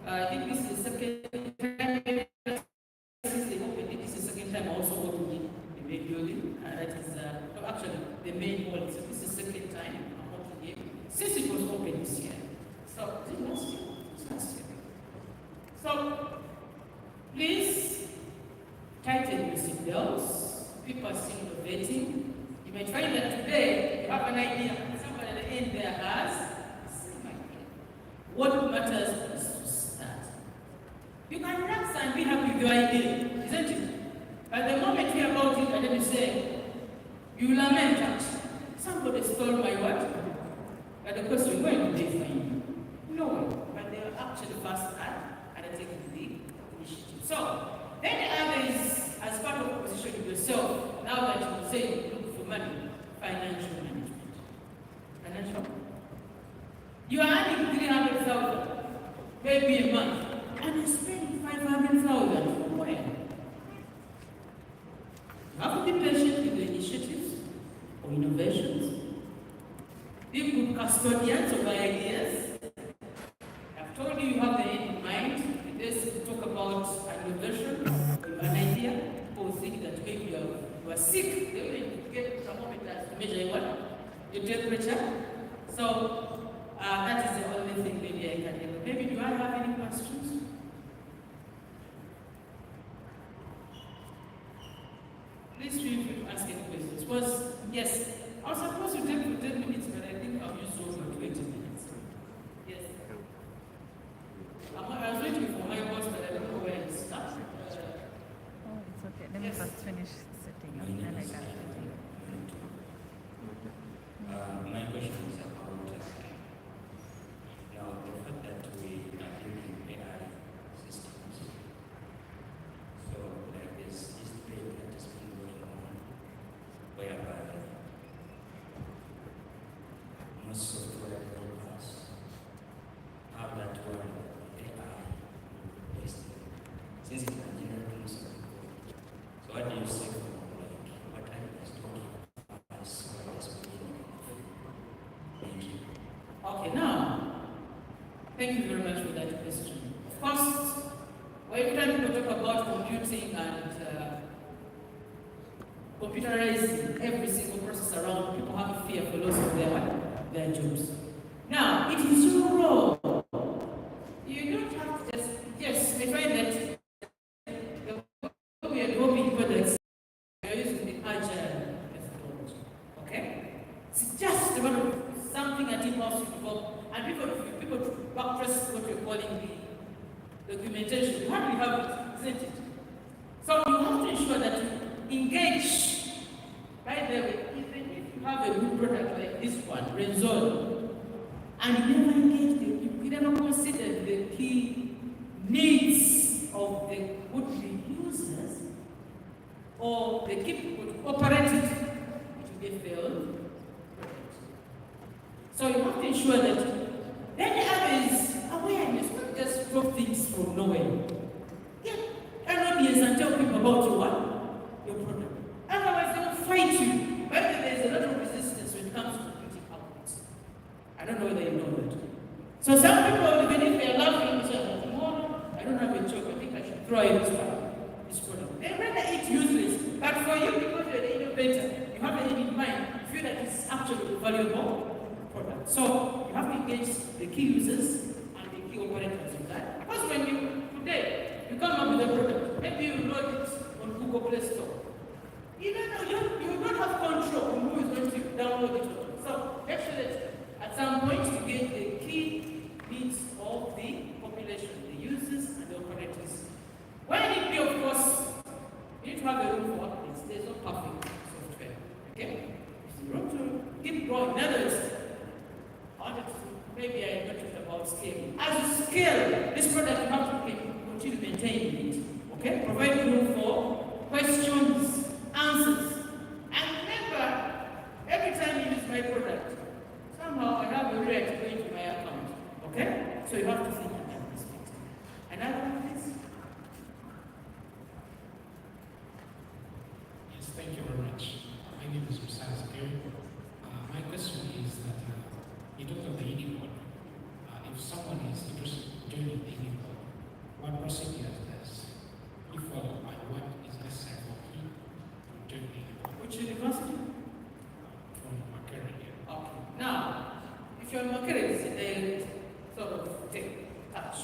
I think this is the second time since they opened it. This is the second time also opening the main building. That is actually the main hall. So this is the second time I'm opening it since it was opened this year. So is it last year? It's last year. So please tighten your seatbelts. People are still innovating. You might find that today you have an idea. Somebody at the end there has the same idea. What matters is to start. You can relax and be happy with your idea, isn't it? But the moment you hear about it and then you say, you lament that somebody stole my what? But the question, where did they find you? No one. But they are actually first at and they take the initiative. So, then the other is, as part of positioning yourself, now that you say look for money, financial management. Financial. You are earning 300,000, maybe a month, and you're spending 500,000. Where? You have to be patient with the initiatives or innovations. Be good custodians of ideas. I've told you you have the end in mind. Let's talk about innovation. You have an idea, people think that maybe you are sick. They will get thermometers to measure your temperature. So that is the only thing maybe I can do. Maybe do I have any questions? Please feel free to ask any questions. Yes, I was supposed to take for 10 minutes, but I think I've used over 20 minutes. Yes. I was waiting for my boss, but I don't know where it starts. Oh, it's okay. Let me first finish setting up, then I can continue. My question is about now the fact that we are building AI systems. So like this debate that has been going on, whereby most software developers have that one AI based, since it can generate most of the code. So what do you say for like what I was talking about as well as beginning? Thank you. Okay, now, thank you very much for that question. Of course, when people talk about computing and computerizing every single process around, people have a fear for loss of their jobs. Now, it is your role. You don't have to just documentation. You hardly have it, isn't it? So you have to ensure that you engage. By the way, even if you have a good product like this one, Renzol, and you never engage the people, you never consider the key needs of the would-be users or the key people to operate it, it will be a failed product. So you have to ensure that then the other is awareness, not just drop things from nowhere. Get an audience and tell people about your what? Your product. Otherwise, they will fight you. But there's a lot of resistance when it comes to putting out. I don't know whether you know that. So some people, even if they are laughing, they say, tomorrow, I don't have a job, I think I should throw in this product. They rather it useless. But for you, because you're the innovator, you have it in mind, you feel that it's actually a valuable product. So you have to engage the key users and the key operators of that. Because when today, you come up with a product, maybe you load it on Google Play Store. You don't know, you don't have control on who is going to download it. So make sure that at some point you get the key needs of the population, the users and the operators. When it be, of course, you need to have a room for updates. There's no perfect software. Okay? If you want to keep growing. In other words, maybe I mentioned about scale. As you scale, this product you have to continue maintaining it. Okay? Provide room for questions, answers. And remember, every time you use my product, somehow I have a right to go into my account. Okay? So you have to think in that perspective. Another one, please. Yes, thank you very much. My name is Musaz. My question is that you talked about the unicorn. If someone is interested in joining the unicorn, what procedures does he follow and what is necessary for him to join the unicorn? Which university? From Makerere. Okay. Now, if you're in Makerere, it's a direct sort of touch.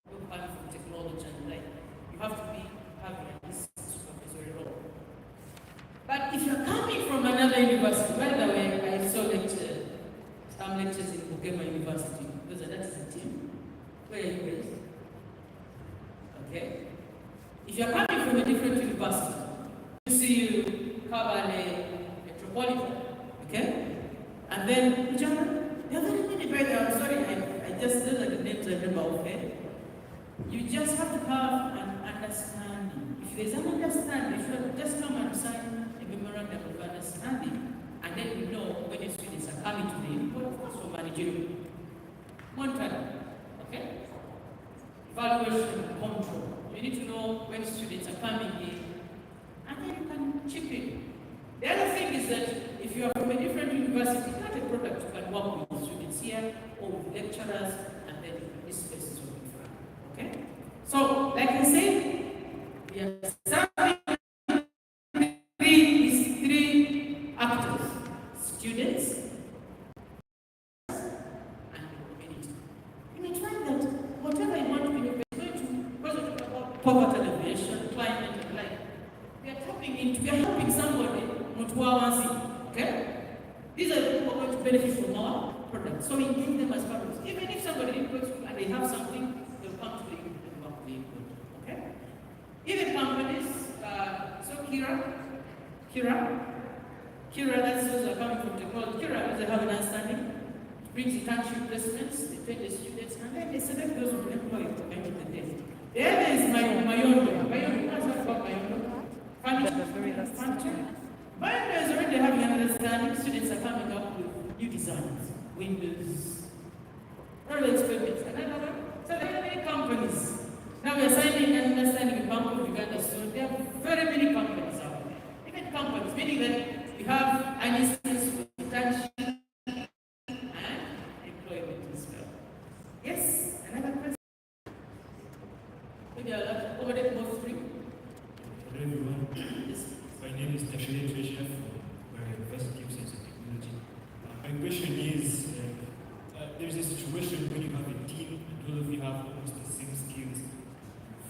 You're coming from technology and like you have to be having this supervisory role. But if you're coming from another university, by the way, I saw some lectures in Bukema University. That is a team. Where are you based? Okay. If you're coming from a different university, you see you cover a metropolitan, okay? And then, there are very many, by the way, I'm sorry, I just don't know the names I remember, okay? You just have to have an understanding. If there's an understanding, if you just come and sign a memorandum of understanding, and then you know when your students are coming to the input, of course, for managerial. Monitoring, okay? Evaluation and control. You need to know when students are coming in, and then you can chip in. The other thing is that if you are from a different university, not a product, you can work with students here or with lecturers, and then this space is open for you, okay? So, like I said, we are serving three actors: students, poverty alleviation, climate and life. We are helping somebody okay? These are people who are going to benefit from our products. So we give them as partners. Even if somebody didn't go to school and they have something, they'll come to the input and work with the input. Okay? Even companies, so Kira, that's those who are coming from technology. Kira, they have an understanding, brings internship placements, they train the students, and then they select those who will employ at the end of the day. The other is Mayondo. Mayondo, you guys heard about Mayondo? Mayondo is already having an understanding. Students are coming up with new designs, windows, all experiments. Another one. So there are many companies. Now we are signing an understanding with Bank of Uganda soon. There are very many companies out there. Even companies, meaning that you have an instance with internship and employment as well. Yes, another question. Over there, both three. Hello everyone. Yes. My name is Tashile Tresha from University of Science and Technology. My question is, there's a situation when you have a team and all of you have almost the same skills,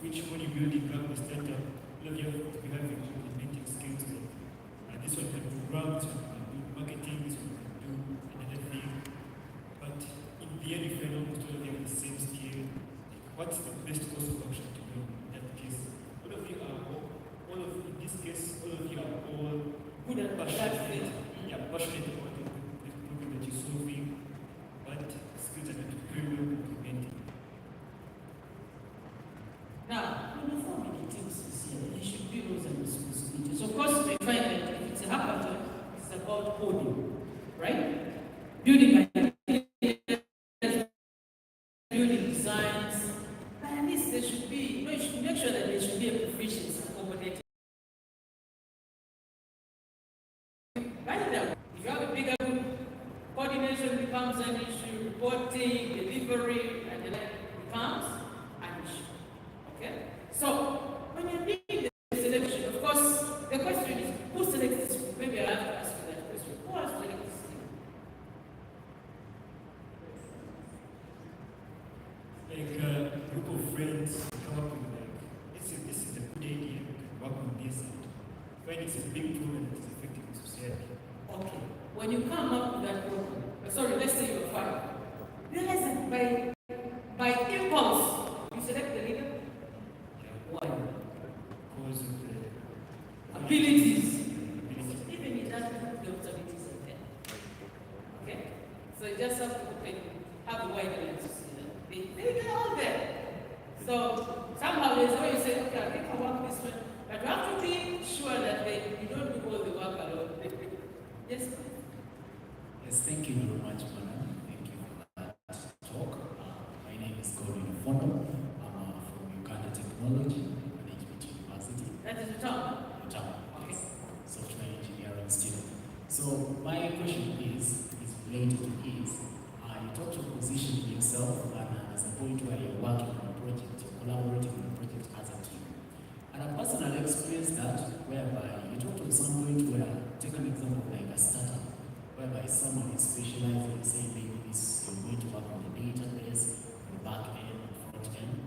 which when you're building up a startup, all of you have to have implementing skills. This one can do grants, this one can do marketing, this one can do another thing. But in the end, if you're almost all of you have the same skill, what's the best course of action to do in that case? All of you are in this case, all of you are all Good and passionate. Yeah, passionate about the problem that you're solving, but skills are not very well complemented. Now, uniformity is here. There should be roles and responsibilities. Of course, we find that if it's a hackathon, it's about coding, right? Building ideas, building designs. But at least there should be, you should make sure that there should be a proficiency and component. Right now, if you have a bigger group, coordination becomes an issue, reporting, delivery, and then becomes an issue. Okay? So, when you're doing the selection, of course, the question is, who selects this group? Maybe I have to ask you that question. Who has selected this group? Like a group of friends come up with like, this is a good idea, we can work on this and find it's a big problem that is affecting the society. Okay. When you come up with that problem, let's say you're five. Realize that by impulse, you select the leader. Why? Because of the abilities. Even it doesn't have the abilities are there. Okay? So you just have to have a wider lens to see that. They're all there. So somehow there's a way you say, okay, I think I work this way. But you have to be sure that you don't do all the work alone. Yes? Yes, thank you very much, madam. Thank you for that talk. My name is Gordon Fono. I'm from Uganda Technology Management University. That is Utah. Okay. Software engineering student. So my question is related to his. You talked of positioning yourself and as a point where you're working on a project, you're collaborating on a project as a team. And a personal experience that whereby you talked of some point where, take an example like a startup, whereby someone is specialized in saying maybe this, you're going to work on the database, on the back end, on the front end.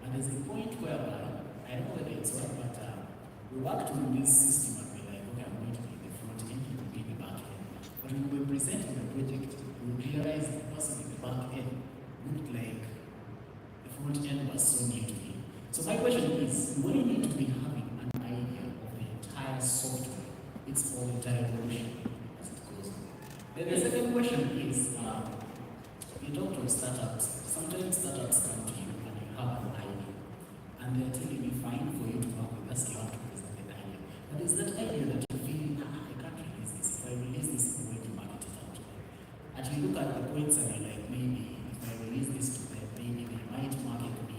And there's a point whereby, I don't know whether it's right, but we worked on this system and we're like, okay, I'm going to be in the front end, you will be in the back end. But when we were presenting the project, we realized the person in the back end looked like the front end was so new to him. So my question is, when you need to be having an idea of the entire software, its whole entire evolution as it goes on. Then the second question is, you talk to startups. Sometimes startups come to you and you have an idea, and they're telling you, fine for you to work with us, you have to present an idea. But is that idea that you feel, I can't release this. If I release this, I'm going to market it out to them. And you look at the points and you're like, maybe if I release this to them, maybe they might market me,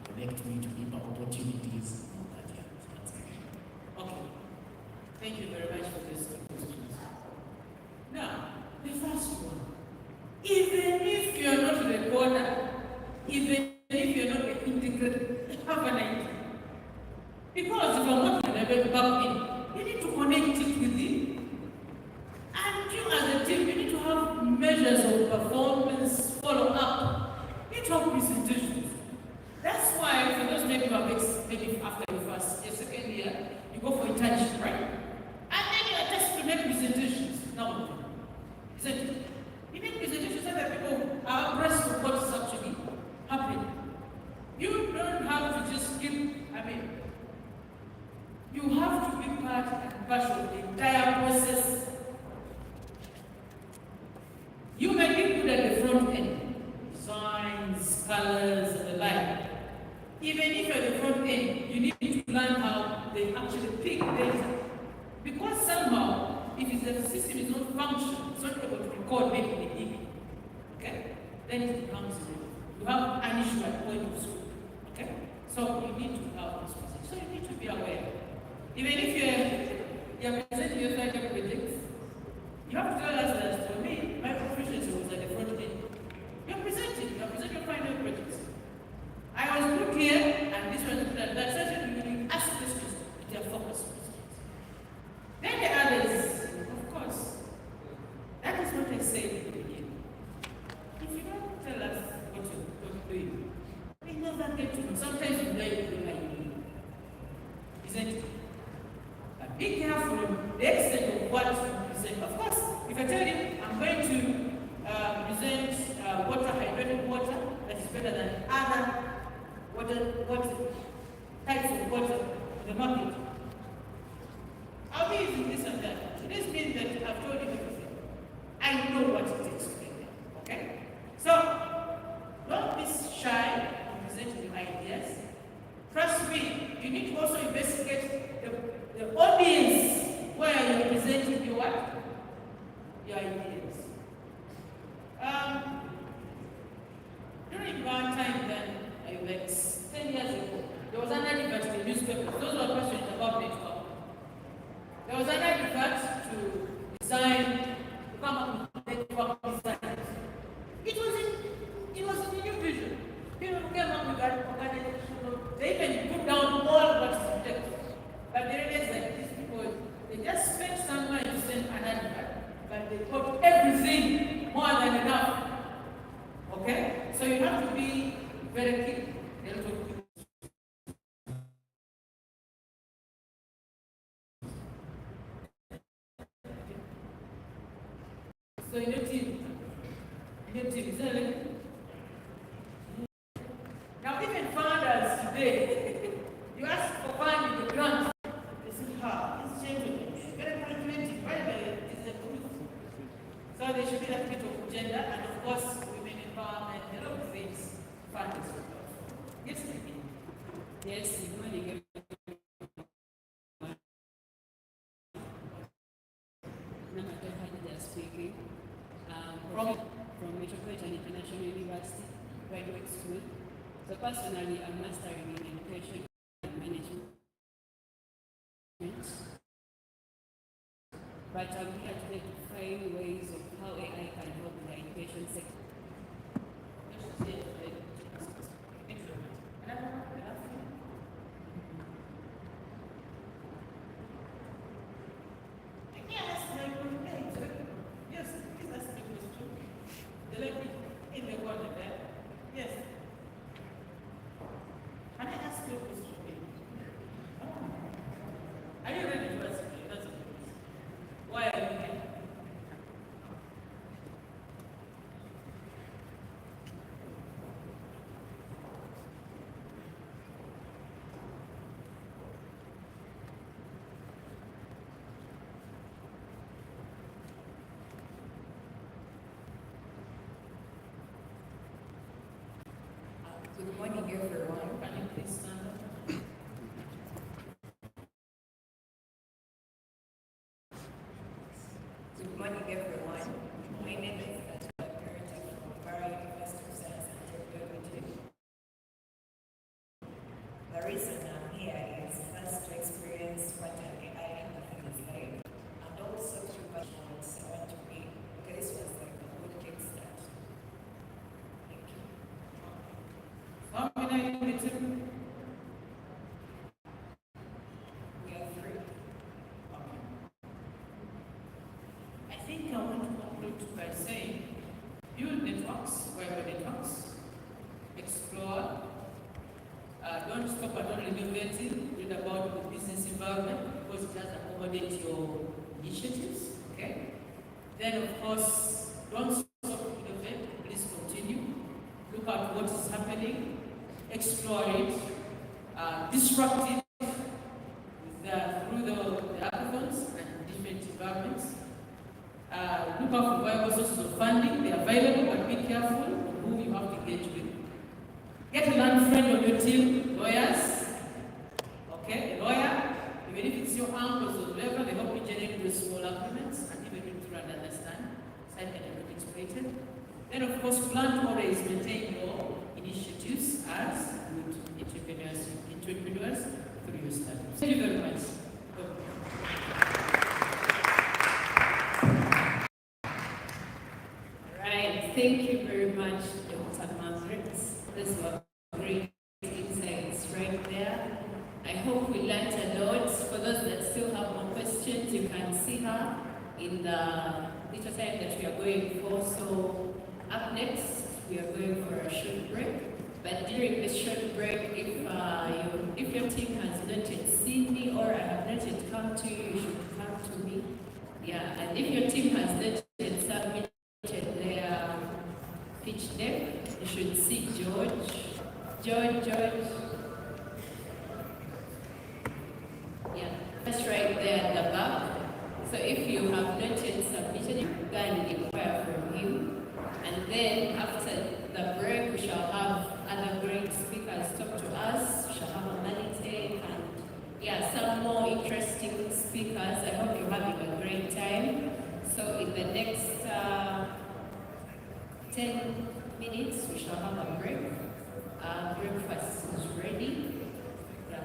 connect me to deeper opportunities, and all that. Yeah, that's it. Okay. Thank you very much for this question. Now, the first one. Even if you're not the coder, even if you're not the integrated, have an idea. Because if I'm not going to back in, you need to connect it with it. And you as a team, you need to have measures of performance, follow up. You need to have presentations. That's why for those maybe after your second year, you go for internship, right? And then you are just to make presentations. No. Isn't it? You make presentations so that people are abreast of what is actually happening. You don't have to just you have to be part and parcel of the entire process. You may be good at the front end, designs, colors, and the like. Even if you're at the front end, you need to learn how they actually pick data. Because somehow, if the system is not functioning, it's not able to record maybe the image, okay? Then it becomes you have an issue at point of school, okay? So you need to have this process. So you need to be aware. Even if you're presenting your final projects, you have to tell us that for me, my proficiency was at the front end. You're presenting your final projects. I was good here, and this was that. That's certainly when you ask questions, they are focused questions. Then the others, of course, that is what I said in the beginning. If you don't tell us what you're doing, we never get to know. Sometimes you know you like you. Isn't it? But be careful the extent of what you present. Of course, if I tell types of water in the market. I'll be using this and that. It doesn't mean that I've told you everything. I know what it takes to get there. Okay? So, don't be shy in presenting your ideas. Trust me, you need to also investigate the audience where you're presenting your what? Your ideas. During one time then, like 10 years ago, there was an advert in the newspaper. Those were questions about network. There was an advert to design, to come up with network design. It was a new vision. People came up with that organization. They even put down all what is objective. But they realized that these people, they just spent some money to send an advert, but they got everything more than enough. Okay? So you have to be very keen. So in your team, is that it? Now even founders today, you ask for funding the grant, they say, it's changing. Very calculating, right? It's the truth. So there should be that bit of gender and of course women empowerment, a lot of things funders will go. Yes, Nikki. Yes, good morning. Speaking from Metropolitan International University Graduate School. So personally, I'm mastering in education and management. But I'm here today to find ways of how AI can help in the education sector. Good morning, everyone. Can you please stand up? Good morning, everyone. My name is Makerere from Makerere University of Science and Technology. The reason I'm here is first to experience what an AI hackathon is like, and also to passionate I want to be. Okay, this was like a good kickstart. Thank you. How many are in the team? We are three. I think I want to conclude by saying, build networks, wherever networks, explore, don't stop at only innovating, read about the business environment, because it does accommodate your initiatives, okay? Then of course, don't stop to innovate, please continue, look at what is happening, explore it, disrupt it through the hackathons and different environments. Look out for viable sources of funding. They are available, but be careful of who you have to engage with. Get a learned friend on your team, lawyers. Okay, a lawyer, even if it's your uncles or whatever, they help you generate those small agreements and even read through and understand. Side and not exploited. Then, of course, plan to always maintain your initiatives as good entrepreneurs through your studies. Thank you very much. Thank you very much, Dr. Margaret. Those were great insights right there. I hope we learned a lot. For those that still have more questions, you can see her in the little time that we are going for. So up next, we are going for a short break. But during this short break, if your team has not yet seen me or I have not yet come to you, you should come to me. Yeah, and if your team has not yet submitted their pitch deck, you should see George. George, interesting speakers. I hope you're having a great time. So in the next 10 minutes, we shall have a break. Breakfast is ready. Yeah.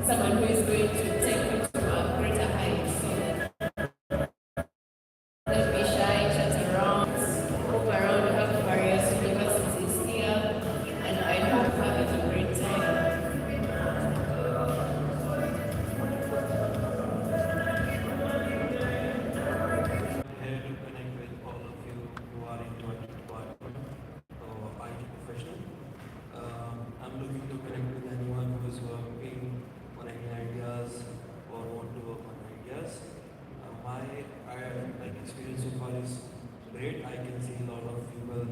Someone who is going to take you to a greater height. So don't be shy, chat around, walk around, we have various universities here, and I hope you have a great time. Here to connect with all of you who are into IT department or IT professional. I'm looking to connect with anyone who is working on any ideas or want to work on ideas. My experience so far is great. I can see a lot of people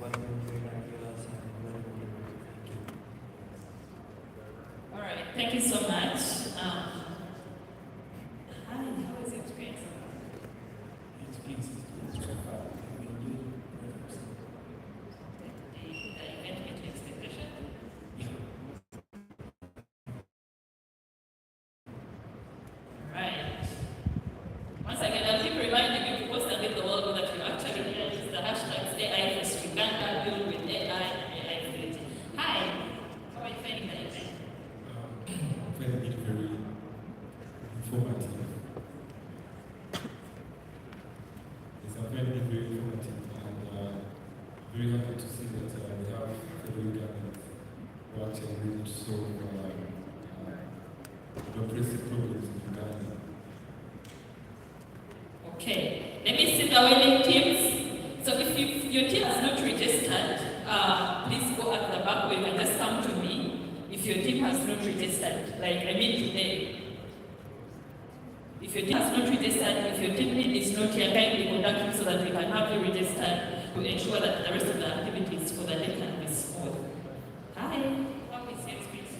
working on great ideas and very motivated. Thank you. All right, thank you so much. Hi, how was your experience? Once again, I'll keep reminding you to post and get the world that you actually hear. Use the hashtags AI first Uganda, build with AI and AI ability. Hi, how are you finding the event? Finding it very informative. Yes, I'm finding it very informative, and very happy to see that we have fellow Ugandans who actually ready to solve pressing problems in Uganda. Okay, let me see the winning teams. So if your team has not registered, please go at the back, or you can just come to me if your team has not registered. Today. If your team has not registered, if your team lead is not here, kindly contact me so that we can have you registered to ensure that the rest of the activities for the day can be smooth. Hi, how is your experience?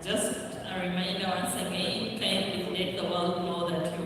Just a reminder once again, kindly let the world know that you